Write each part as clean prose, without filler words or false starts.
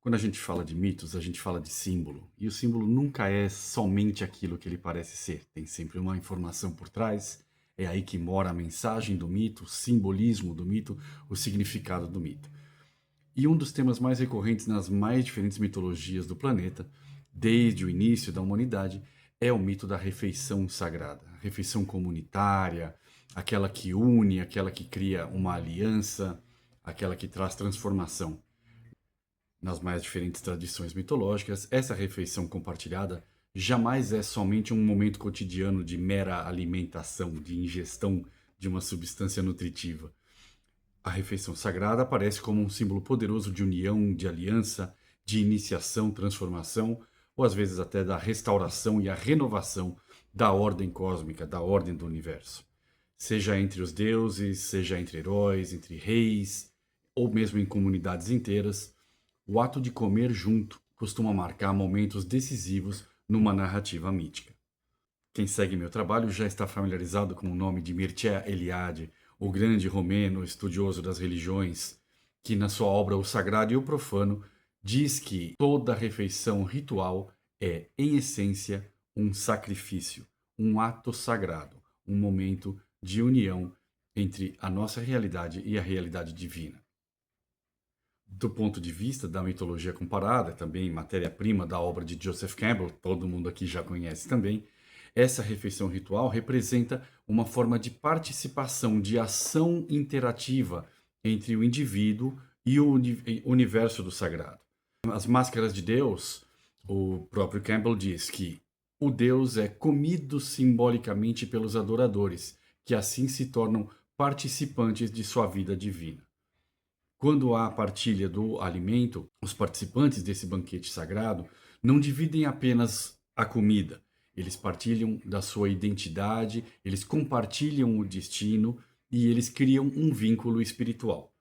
Quando a gente fala de mitos, a gente fala de símbolo. E o símbolo nunca é somente aquilo que ele parece ser. Tem sempre uma informação por trás. É aí que mora a mensagem do mito, o simbolismo do mito, o significado do mito. E um dos temas mais recorrentes nas mais diferentes mitologias do planeta, desde o início da humanidade, é o mito da refeição sagrada. A refeição comunitária, aquela que une, aquela que cria uma aliança, aquela que traz transformação. Nas mais diferentes tradições mitológicas, essa refeição compartilhada jamais é somente um momento cotidiano de mera alimentação, de ingestão de uma substância nutritiva. A refeição sagrada aparece como um símbolo poderoso de união, de aliança, de iniciação, transformação, ou às vezes até da restauração e a renovação da ordem cósmica, da ordem do universo. Seja entre os deuses, seja entre heróis, entre reis, ou mesmo em comunidades inteiras, o ato de comer junto costuma marcar momentos decisivos numa narrativa mítica. Quem segue meu trabalho já está familiarizado com o nome de Mircea Eliade, o grande romeno estudioso das religiões, que na sua obra O Sagrado e o Profano diz que toda refeição ritual é, em essência, um sacrifício, um ato sagrado, um momento de união entre a nossa realidade e a realidade divina. Do ponto de vista da mitologia comparada, também matéria-prima da obra de Joseph Campbell, todo mundo aqui já conhece também, essa refeição ritual representa uma forma de participação, de ação interativa entre o indivíduo e o universo do sagrado. As máscaras de Deus, o próprio Campbell diz que o Deus é comido simbolicamente pelos adoradores, que assim se tornam participantes de sua vida divina. Quando há a partilha do alimento, os participantes desse banquete sagrado não dividem apenas a comida, eles partilham da sua identidade, eles compartilham o destino e eles criam um vínculo espiritual.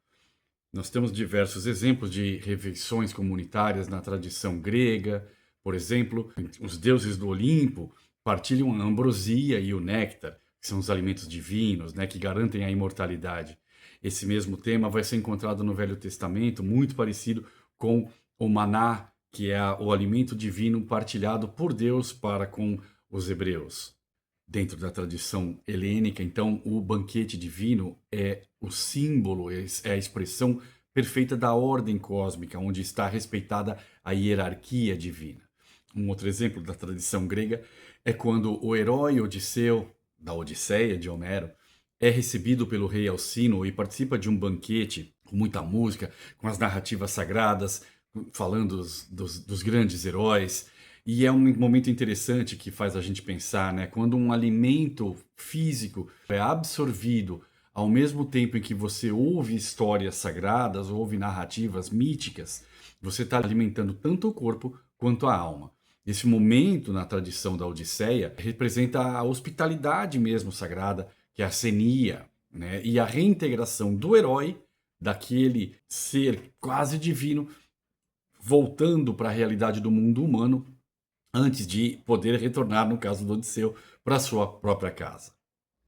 Nós temos diversos exemplos de refeições comunitárias na tradição grega, por exemplo, os deuses do Olimpo partilham a ambrosia e o néctar, que são os alimentos divinos, né, que garantem a imortalidade. Esse mesmo tema vai ser encontrado no Velho Testamento, muito parecido com o maná, que é o alimento divino partilhado por Deus para com os hebreus. Dentro da tradição helênica, então, o banquete divino é o símbolo, é a expressão perfeita da ordem cósmica, onde está respeitada a hierarquia divina. Um outro exemplo da tradição grega é quando o herói Odisseu, da Odisseia de Homero, é recebido pelo rei Alcino e participa de um banquete com muita música, com as narrativas sagradas, falando dos grandes heróis. E é um momento interessante que faz a gente pensar, né? Quando um alimento físico é absorvido ao mesmo tempo em que você ouve histórias sagradas, ouve narrativas míticas, você está alimentando tanto o corpo quanto a alma. Esse momento na tradição da Odisseia representa a hospitalidade mesmo sagrada, que é a senia, né? E a reintegração do herói, daquele ser quase divino, voltando para a realidade do mundo humano, antes de poder retornar, no caso do Odisseu, para sua própria casa.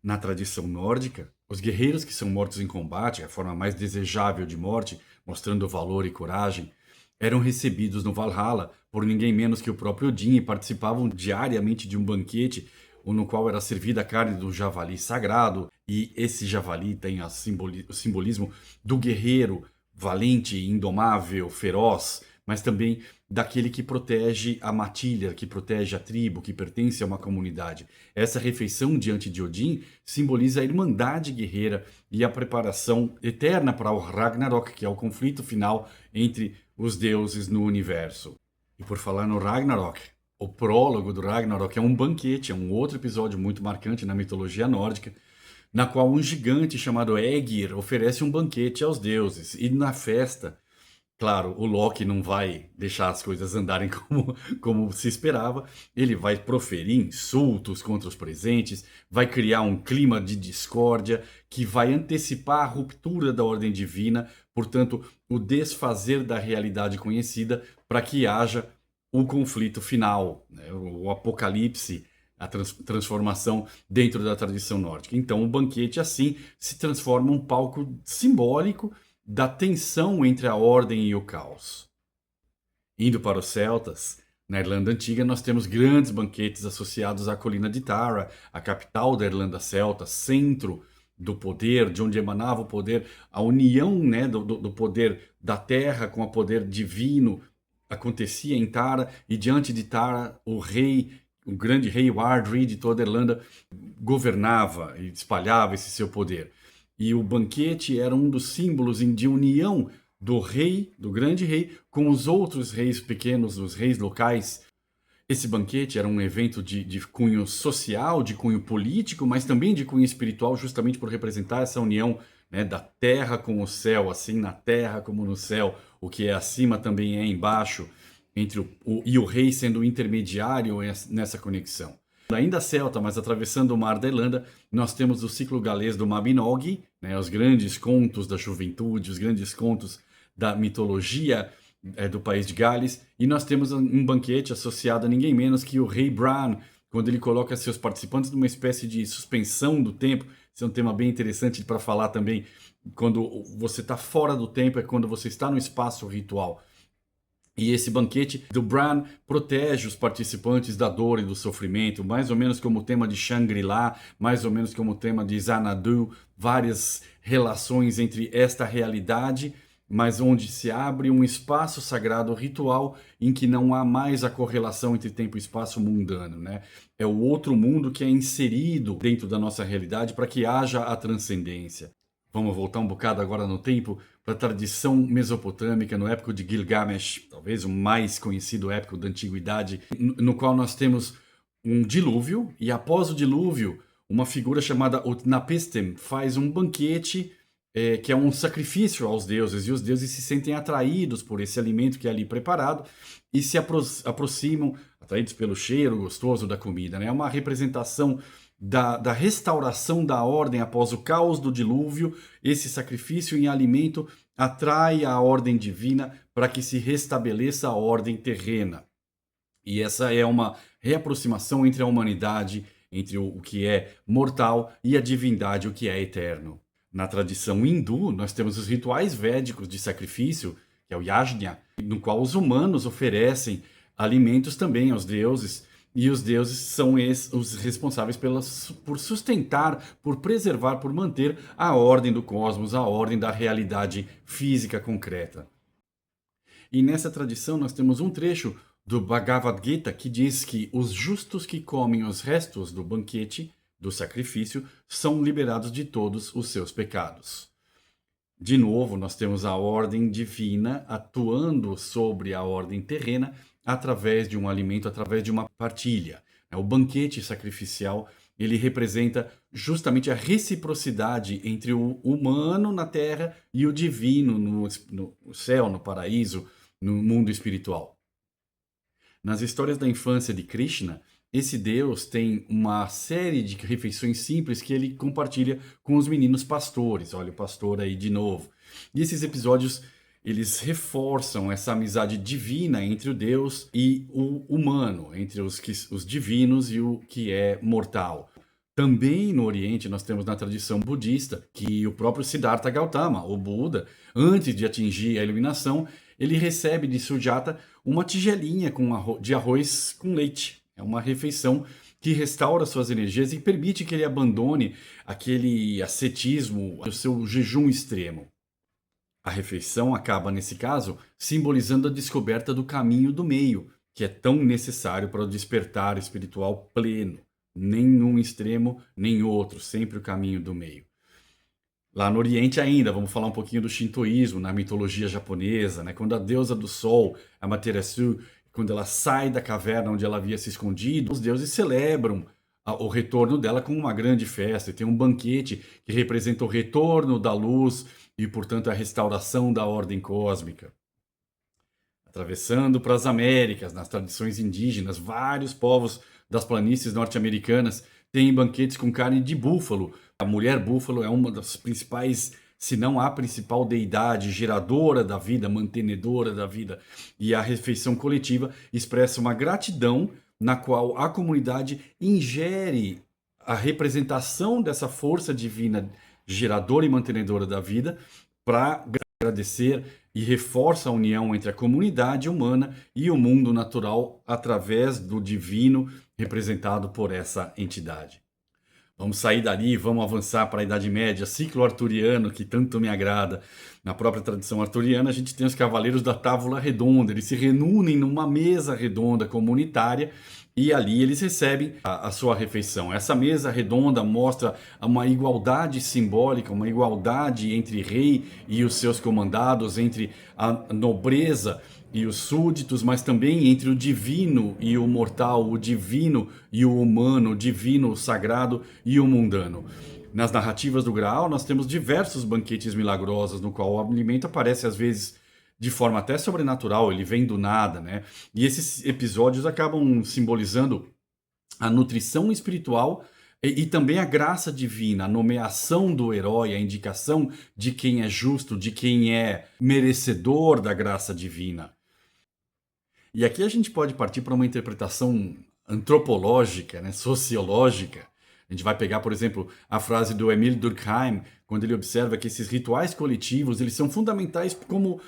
Na tradição nórdica, os guerreiros que são mortos em combate, a forma mais desejável de morte, mostrando valor e coragem, eram recebidos no Valhalla por ninguém menos que o próprio Odin e participavam diariamente de um banquete no qual era servida a carne do javali sagrado, e esse javali tem o simbolismo do guerreiro valente, indomável, feroz, mas também daquele que protege a matilha, que protege a tribo, que pertence a uma comunidade. Essa refeição diante de Odin simboliza a irmandade guerreira e a preparação eterna para o Ragnarok, que é o conflito final entre os deuses no universo. E por falar no Ragnarok, o prólogo do Ragnarok é um banquete, é um outro episódio muito marcante na mitologia nórdica, na qual um gigante chamado Aegir oferece um banquete aos deuses. E na festa, claro, o Loki não vai deixar as coisas andarem como se esperava. Ele vai proferir insultos contra os presentes, vai criar um clima de discórdia que vai antecipar a ruptura da ordem divina, portanto, o desfazer da realidade conhecida para que haja o conflito final, né, o apocalipse, a transformação dentro da tradição nórdica. Então, o banquete, assim, se transforma um palco simbólico da tensão entre a ordem e o caos. Indo para os celtas, na Irlanda Antiga nós temos grandes banquetes associados à colina de Tara, a capital da Irlanda Celta, centro do poder, de onde emanava o poder, a união, né, do poder da terra com o poder divino acontecia em Tara, e diante de Tara o rei, o grande rei Wardri de toda a Irlanda, governava e espalhava esse seu poder. E o banquete era um dos símbolos de união do rei, do grande rei, com os outros reis pequenos, os reis locais. Esse banquete era um evento de cunho social, de cunho político, mas também de cunho espiritual, justamente por representar essa união, né, da terra com o céu, assim na terra como no céu, o que é acima também é embaixo, entre e o rei sendo o intermediário nessa conexão. Ainda celta, mas atravessando o mar da Irlanda, nós temos o ciclo galês do Mabinogi, né, os grandes contos da juventude, os grandes contos da mitologia do país de Gales, e nós temos um banquete associado a ninguém menos que o rei Bran, quando ele coloca seus participantes numa espécie de suspensão do tempo. Esse é um tema bem interessante para falar também. Quando você está fora do tempo, é quando você está no espaço ritual. E esse banquete do Bran protege os participantes da dor e do sofrimento, mais ou menos como o tema de Shangri-La, mais ou menos como o tema de Xanadu, várias relações entre esta realidade, mas onde se abre um espaço sagrado ritual em que não há mais a correlação entre tempo e espaço mundano, né? É o outro mundo que é inserido dentro da nossa realidade para que haja a transcendência. Vamos voltar um bocado agora no tempo para a tradição mesopotâmica, no épico de Gilgamesh, talvez o mais conhecido épico da antiguidade, no qual nós temos um dilúvio, e após o dilúvio, uma figura chamada Utnapishtim faz um banquete que é um sacrifício aos deuses, e os deuses se sentem atraídos por esse alimento que é ali preparado e se aproximam, atraídos pelo cheiro gostoso da comida, né? É uma representação da restauração da ordem após o caos do dilúvio. Esse sacrifício em alimento atrai a ordem divina para que se restabeleça a ordem terrena. E essa é uma reaproximação entre a humanidade, entre o que é mortal, e a divindade, o que é eterno. Na tradição hindu, nós temos os rituais védicos de sacrifício, que é o yajna, no qual os humanos oferecem alimentos também aos deuses, e os deuses são os responsáveis por sustentar, por preservar, por manter a ordem do cosmos, a ordem da realidade física concreta. E nessa tradição nós temos um trecho do Bhagavad Gita que diz que os justos que comem os restos do banquete, do sacrifício, são liberados de todos os seus pecados. De novo, nós temos a ordem divina atuando sobre a ordem terrena através de um alimento, através de uma partilha. O banquete sacrificial, ele representa justamente a reciprocidade entre o humano na terra e o divino no céu, no paraíso, no mundo espiritual. Nas histórias da infância de Krishna, esse Deus tem uma série de refeições simples que ele compartilha com os meninos pastores. Olha o pastor aí de novo. E esses episódios, eles reforçam essa amizade divina entre o Deus e o humano, entre os divinos e o que é mortal. Também no Oriente nós temos na tradição budista que o próprio Siddhartha Gautama, o Buda, antes de atingir a iluminação, ele recebe de Sujata uma tigelinha de arroz com leite. É uma refeição que restaura suas energias e permite que ele abandone aquele ascetismo, o seu jejum extremo. A refeição acaba, nesse caso, simbolizando a descoberta do caminho do meio, que é tão necessário para o despertar espiritual pleno. Nem um extremo, nem outro, sempre o caminho do meio. Lá no Oriente ainda, vamos falar um pouquinho do Shintoísmo, na mitologia japonesa, né? Quando a deusa do sol, a Amaterasu, quando ela sai da caverna onde ela havia se escondido, os deuses celebram o retorno dela com uma grande festa. E tem um banquete que representa o retorno da luz e, portanto, a restauração da ordem cósmica. Atravessando para as Américas, nas tradições indígenas, vários povos das planícies norte-americanas têm banquetes com carne de búfalo. A mulher búfalo é uma das principais, se não a principal deidade, geradora da vida, mantenedora da vida. E a refeição coletiva expressa uma gratidão na qual a comunidade ingere a representação dessa força divina geradora e mantenedora da vida para agradecer e reforça a união entre a comunidade humana e o mundo natural através do divino representado por essa entidade. Vamos sair dali e vamos avançar para a Idade Média, ciclo arturiano que tanto me agrada. Na própria tradição arturiana, a gente tem os cavaleiros da Távola Redonda, eles se reúnem numa mesa redonda comunitária e ali eles recebem a sua refeição. Essa mesa redonda mostra uma igualdade simbólica, uma igualdade entre rei e os seus comandados, entre a nobreza e os súditos, mas também entre o divino e o mortal, o divino e o humano, o divino, o sagrado e o mundano. Nas narrativas do Graal, nós temos diversos banquetes milagrosos, no qual o alimento aparece às vezes de forma até sobrenatural, ele vem do nada, né? E esses episódios acabam simbolizando a nutrição espiritual e também a graça divina, a nomeação do herói, a indicação de quem é justo, de quem é merecedor da graça divina. E aqui a gente pode partir para uma interpretação antropológica, né, sociológica. A gente vai pegar, por exemplo, a frase do Émile Durkheim, quando ele observa que esses rituais coletivos eles são fundamentais como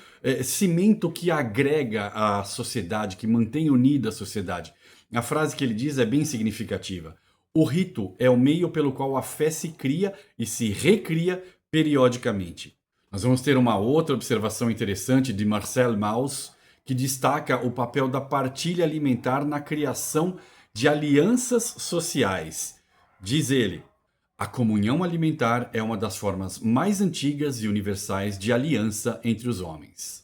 cimento que agrega a sociedade, que mantém unida a sociedade. A frase que ele diz é bem significativa. O rito é o meio pelo qual a fé se cria e se recria periodicamente. Nós vamos ter uma outra observação interessante de Marcel Mauss, que destaca o papel da partilha alimentar na criação de alianças sociais. Diz ele, a comunhão alimentar é uma das formas mais antigas e universais de aliança entre os homens.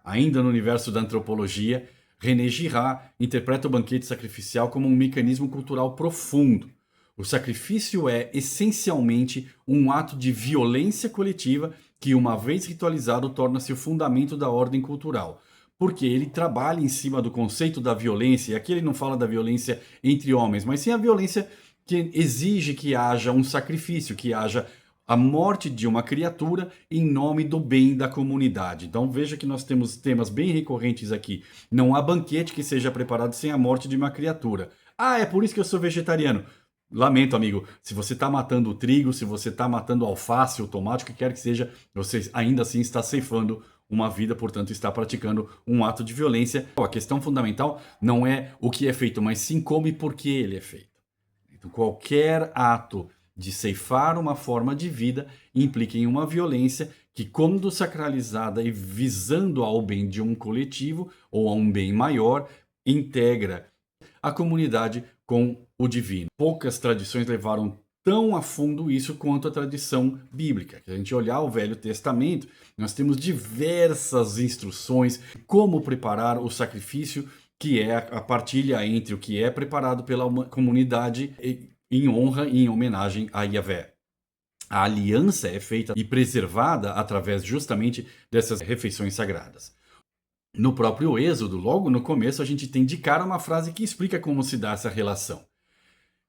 Ainda no universo da antropologia, René Girard interpreta o banquete sacrificial como um mecanismo cultural profundo. O sacrifício é, essencialmente, um ato de violência coletiva que, uma vez ritualizado, torna-se o fundamento da ordem cultural. Porque ele trabalha em cima do conceito da violência, e aqui ele não fala da violência entre homens, mas sim a violência que exige que haja um sacrifício, que haja a morte de uma criatura em nome do bem da comunidade. Então veja que nós temos temas bem recorrentes aqui. Não há banquete que seja preparado sem a morte de uma criatura. Ah, é por isso que eu sou vegetariano. Lamento, amigo, se você está matando o trigo, se você está matando o alface, o tomate, o que quer que seja, você ainda assim está ceifando uma vida, portanto está praticando um ato de violência. A questão fundamental não é o que é feito, mas sim como e por que ele é feito. Então, qualquer ato de ceifar uma forma de vida implica em uma violência que, quando sacralizada e visando ao bem de um coletivo ou a um bem maior, integra a comunidade com o divino. Poucas tradições levaram tão a fundo isso quanto a tradição bíblica. Se a gente olhar o Velho Testamento, nós temos diversas instruções como preparar o sacrifício, que é a partilha entre o que é preparado pela comunidade em honra e em homenagem a Yahvé. A aliança é feita e preservada através justamente dessas refeições sagradas. No próprio Êxodo, logo no começo, a gente tem de cara uma frase que explica como se dá essa relação.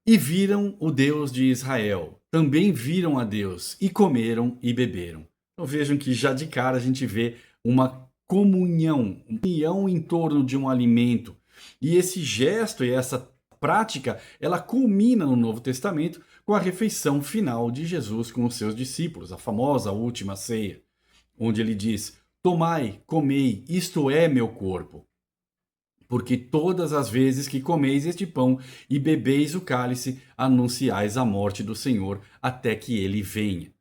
E viram o Deus de Israel, também viram a Deus, e comeram e beberam. Então vejam que já de cara a gente vê uma comunhão, união em torno de um alimento. E esse gesto e essa prática, ela culmina no Novo Testamento com a refeição final de Jesus com os seus discípulos, a famosa última ceia, onde ele diz: tomai, comei, isto é meu corpo. Porque todas as vezes que comeis este pão e bebeis o cálice, anunciais a morte do Senhor até que ele venha.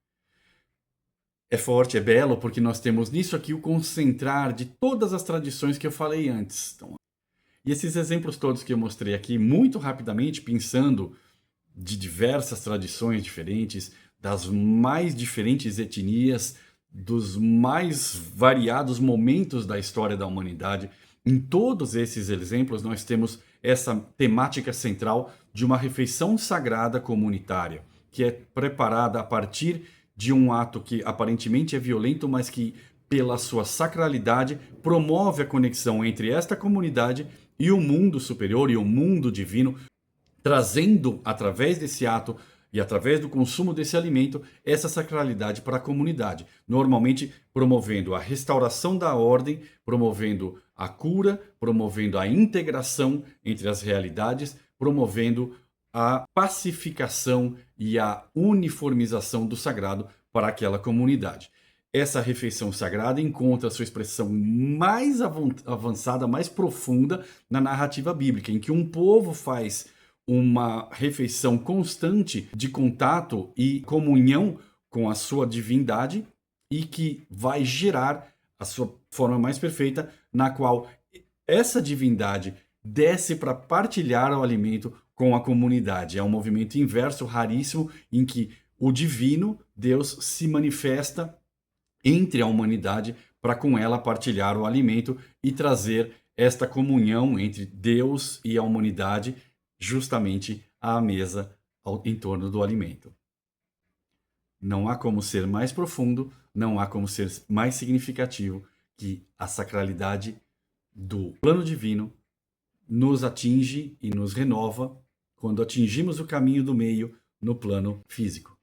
É forte, é belo, porque nós temos nisso aqui o concentrar de todas as tradições que eu falei antes. Então, e esses exemplos todos que eu mostrei aqui, muito rapidamente, pensando de diversas tradições diferentes, das mais diferentes etnias, dos mais variados momentos da história da humanidade. Em todos esses exemplos, nós temos essa temática central de uma refeição sagrada comunitária, que é preparada a partir de um ato que aparentemente é violento, mas que, pela sua sacralidade, promove a conexão entre esta comunidade e o mundo superior e o mundo divino, trazendo, através desse ato e através do consumo desse alimento, essa sacralidade para a comunidade, normalmente promovendo a restauração da ordem, promovendo a cura, promovendo a integração entre as realidades, promovendo a pacificação e a uniformização do sagrado para aquela comunidade. essa refeição sagrada encontra sua expressão mais avançada, mais profunda na narrativa bíblica, em que um povo faz uma refeição constante de contato e comunhão com a sua divindade e que vai gerar a sua forma mais perfeita, na qual essa divindade desce para partilhar o alimento com a comunidade. É um movimento inverso, raríssimo, em que o divino, Deus, se manifesta entre a humanidade para com ela partilhar o alimento e trazer esta comunhão entre Deus e a humanidade justamente à mesa em torno do alimento. Não há como ser mais profundo, não há como ser mais significativo que a sacralidade do plano divino nos atinge e nos renova quando atingimos o caminho do meio no plano físico.